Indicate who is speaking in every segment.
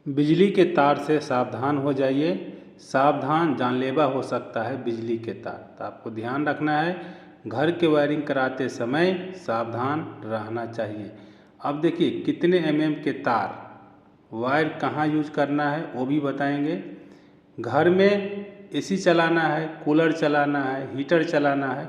Speaker 1: बिजली के तार से सावधान हो जाइए। सावधान जानलेवा हो सकता है बिजली के तार। तो आपको ध्यान रखना है, घर के वायरिंग कराते समय सावधान रहना चाहिए। अब देखिए कितने एमएम के तार, वायर कहाँ यूज करना है वो भी बताएंगे। घर में एसी चलाना है, कूलर चलाना है, हीटर चलाना है,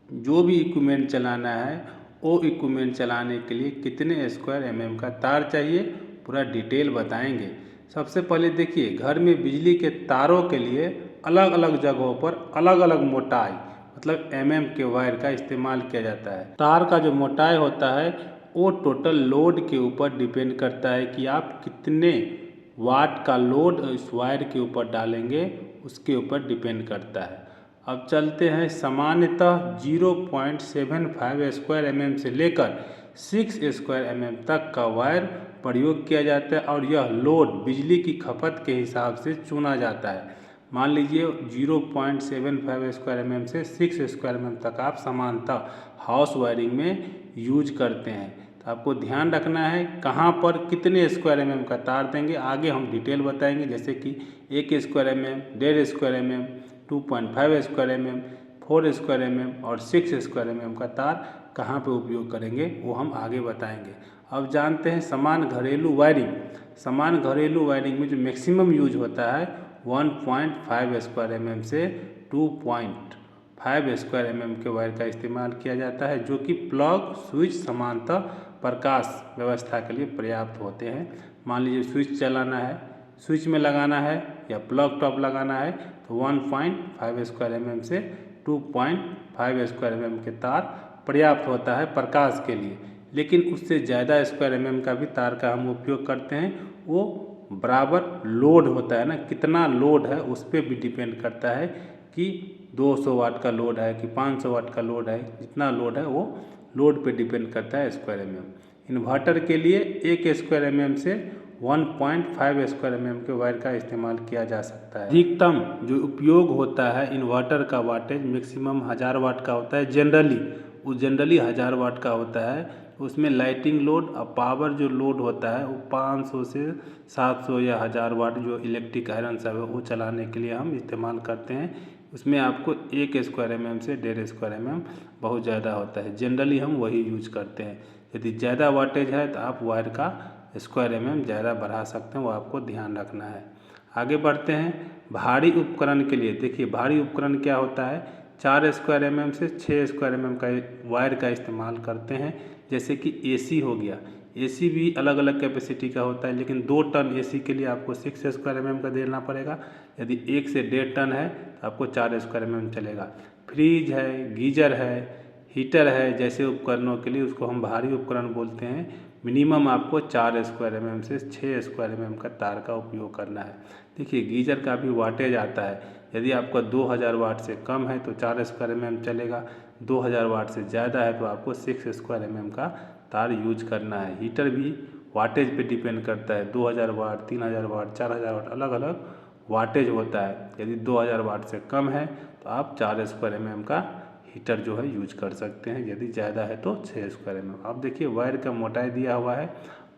Speaker 1: जो भी इक्विपमेंट चलाना है वो इक्विपमेंट चलाने के लिए कितने स्क्वायर एमएम का तार चाहिए, पूरा डिटेल बताएंगे। सबसे पहले देखिए, घर में बिजली के तारों के लिए अलग अलग जगहों पर अलग अलग मोटाई मतलब एमएम के वायर का इस्तेमाल किया जाता है। तार का जो मोटाई होता है वो टोटल लोड के ऊपर डिपेंड करता है कि आप कितने वाट का लोड इस वायर के ऊपर डालेंगे, उसके ऊपर डिपेंड करता है। अब चलते हैं, सामान्यतः 0.75 स्क्वायर एमएम से लेकर 6 स्क्वायर एमएम तक का वायर प्रयोग किया जाता है और यह लोड बिजली की खपत के हिसाब से चुना जाता है। मान लीजिए 0.75 स्क्वायर एमएम से 6 स्क्वायर एमएम तक आप सामान्यतः हाउस वायरिंग में यूज करते हैं। तो आपको ध्यान रखना है कहाँ पर कितने स्क्वायर एमएम का तार देंगे, आगे हम डिटेल बताएंगे। जैसे कि 1 square MM, 1.5 square MM, 2.5 square MM, 4 square MM और 6 स्क्वायर एमएम का तार कहाँ पे उपयोग करेंगे वो हम आगे बताएंगे। अब जानते हैं समान घरेलू वायरिंग। समान घरेलू वायरिंग में जो मैक्सिमम यूज होता है 1.5 स्क्वायर एमएम से 2.5 स्क्वायर एमएम के वायर का इस्तेमाल किया जाता है, जो कि प्लग स्विच समांतर प्रकाश व्यवस्था के लिए पर्याप्त होते हैं। मान लीजिए स्विच चलाना है, स्विच में लगाना है या प्लग टॉप लगाना है तो 1.5 स्क्वायर एमएम से 2.5 स्क्वायर एमएम के तार पर्याप्त होता है प्रकाश के लिए। लेकिन उससे ज़्यादा स्क्वायर एमएम का भी तार का हम उपयोग करते हैं। वो बराबर लोड होता है ना, कितना लोड है उस पर भी डिपेंड करता है कि 200 वाट का लोड है कि 500 वाट का लोड है, जितना लोड है वो लोड पे डिपेंड करता है स्क्वायर एमएम। इन्वर्टर के लिए 1 स्क्वायर एमएम से 1.5 स्क्वायर एमएम के वायर का इस्तेमाल किया जा सकता है। अधिकतम जो उपयोग होता है इन्वर्टर का वाटेज मैक्सिमम 1000 वाट का होता है। जनरली 1000 वाट का होता है। उसमें लाइटिंग लोड और पावर जो लोड होता है वो 500 से 700 या 1000 वाट जो इलेक्ट्रिक आयरन सब है वो चलाने के लिए हम इस्तेमाल करते हैं। उसमें आपको 1 स्क्वायर एमएम से 1.5 स्क्वायर एमएम बहुत ज़्यादा होता है। जनरली हम वही यूज करते हैं। यदि ज़्यादा वाटेज है तो आप वायर का स्क्वायर एमएम ज़्यादा बढ़ा सकते हैं, वो आपको ध्यान रखना है। आगे बढ़ते हैं, भारी उपकरण के लिए। देखिए भारी उपकरण क्या होता है, 4 स्क्वायर एमएम से 6 स्क्वायर एमएम का वायर का इस्तेमाल करते हैं। जैसे कि एसी हो गया, एसी भी अलग अलग कैपेसिटी का होता है, लेकिन 2 टन एसी के लिए आपको 6 स्क्वायर एमएम का देना पड़ेगा। यदि 1 से 1.5 टन है तो आपको 4 स्क्वायर एमएम चलेगा। फ्रिज है, गीजर है, हीटर है, जैसे उपकरणों के लिए उसको हम भारी उपकरण बोलते हैं। मिनिमम आपको 4 स्क्वायर एमएम से 6 स्क्वायर एमएम का तार का उपयोग करना है। देखिए गीजर का भी वाटेज आता है। यदि आपका 2000 वाट से कम है तो 4 स्क्वायर एमएम चलेगा, 2000 वाट से ज़्यादा है तो आपको 6 स्क्वायर एमएम का तार यूज करना है। हीटर भी वाटेज पे डिपेंड करता है, 2000 वाट, 3000 वाट, 4000 वाट, अलग अलग वाटेज होता है। यदि 2000 वाट से कम है तो आप 4 स्क्वायर एमएम का हीटर जो है यूज कर सकते हैं। यदि ज़्यादा है तो 6 स्क्वायर एमएम। अब देखिए वायर का मोटाई दिया हुआ है,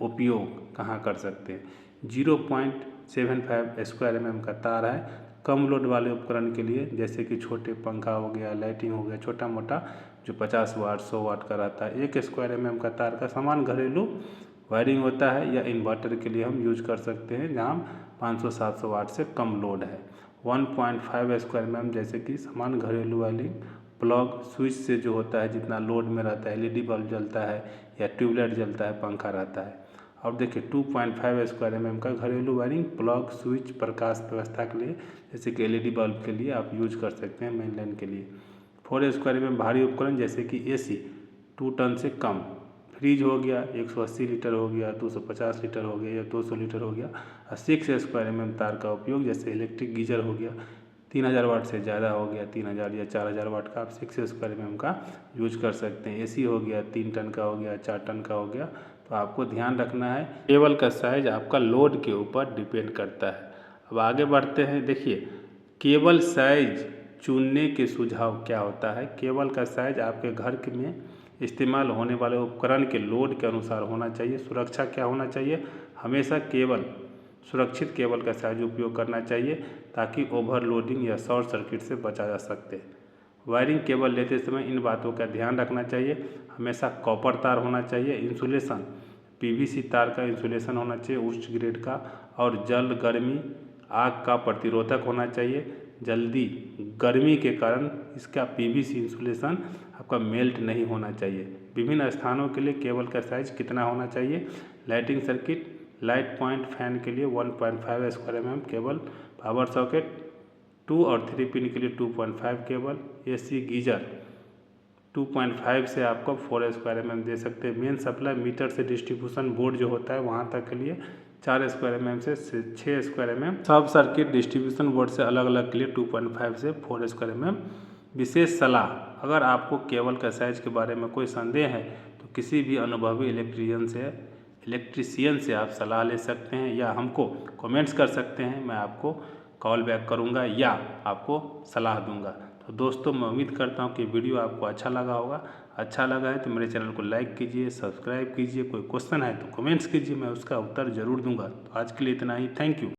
Speaker 1: उपयोग कहाँ कर सकते हैं। 0.75 स्क्वायर एमएम का तार है कम लोड वाले उपकरण के लिए, जैसे कि छोटे पंखा हो गया, लाइटिंग हो गया, छोटा मोटा जो 50 वाट 100 वाट का रहता है। 1 स्क्वायर एमएम का तार का समान घरेलू वायरिंग होता है, या इन्वर्टर के लिए हम यूज कर सकते हैं जहाँ 500-700 वाट से कम लोड है। 1.5 स्क्वायर एमएम जैसे कि समान घरेलू वायरिंग प्लग स्विच से जो होता है, जितना लोड में रहता है, एलईडी बल्ब जलता है या ट्यूबलाइट जलता है, पंखा रहता है। और देखिए 2.5 स्क्वायर एमएम का घरेलू वायरिंग प्लग स्विच प्रकाश व्यवस्था के लिए, जैसे कि एलईडी बल्ब के लिए आप यूज कर सकते हैं मेन लाइन के लिए। 4 स्क्वायर एमएम भारी उपकरण जैसे कि एसी 2 टन से कम, फ्रिज हो गया 180 लीटर हो गया, 250 लीटर हो गया या 200 लीटर हो गया। और 6 स्क्वायर एमएम तार का उपयोग, जैसे इलेक्ट्रिक गीजर हो गया 3000 वाट से ज़्यादा हो गया, 3000 या 4000 वाट का आप 6 स्क्वायर एमएम का यूज कर सकते हैं। एसी हो गया 3 टन का हो गया, 4 टन का हो गया। तो आपको ध्यान रखना है, केबल का साइज आपका लोड के ऊपर डिपेंड करता है। अब आगे बढ़ते हैं, देखिए केबल साइज चुनने के सुझाव क्या होता है। केबल का साइज आपके घर में इस्तेमाल होने वाले उपकरण के लोड के अनुसार होना चाहिए। सुरक्षा क्या होना चाहिए, हमेशा केबल सुरक्षित केबल का साइज उपयोग करना चाहिए ताकि ओवरलोडिंग या शॉर्ट सर्किट से बचा जा सकते। वायरिंग केबल लेते समय इन बातों का ध्यान रखना चाहिए। हमेशा कॉपर तार होना चाहिए। इंसुलेशन पीवीसी तार का इंसुलेशन होना चाहिए उच्च ग्रेड का, और जल गर्मी आग का प्रतिरोधक होना चाहिए। जल्दी गर्मी के कारण इसका पीवीसी इंसुलेशन आपका मेल्ट नहीं होना चाहिए। विभिन्न स्थानों के लिए केबल का साइज कितना होना चाहिए। Lighting circuit light point fan के लिए 1.5 square mm cable, power socket 2 और 3 पिन के लिए 2.5 केबल, एसी गीजर 2.5 से आपको 4 स्क्वायर mm दे सकते हैं। मेन सप्लाई मीटर से डिस्ट्रीब्यूशन बोर्ड जो होता है वहाँ तक के लिए 4 स्क्वायर mm से 6 स्क्वायर mm। सब सर्किट डिस्ट्रीब्यूशन बोर्ड से अलग अलग के लिए 2.5 से 4 स्क्वायर mm। विशेष सलाह, अगर आपको केबल का साइज के बारे में कोई संदेह है तो किसी भी अनुभवी इलेक्ट्रीशियन से आप सलाह ले सकते हैं या हमको कमेंट्स कर सकते हैं। मैं आपको कॉल बैक करूंगा या आपको सलाह दूंगा। तो दोस्तों मैं उम्मीद करता हूं कि वीडियो आपको अच्छा लगा होगा। अच्छा लगा है तो मेरे चैनल को लाइक कीजिए, सब्सक्राइब कीजिए। कोई क्वेश्चन है तो कमेंट्स कीजिए, मैं उसका उत्तर ज़रूर दूंगा। तो आज के लिए इतना ही। Thank you.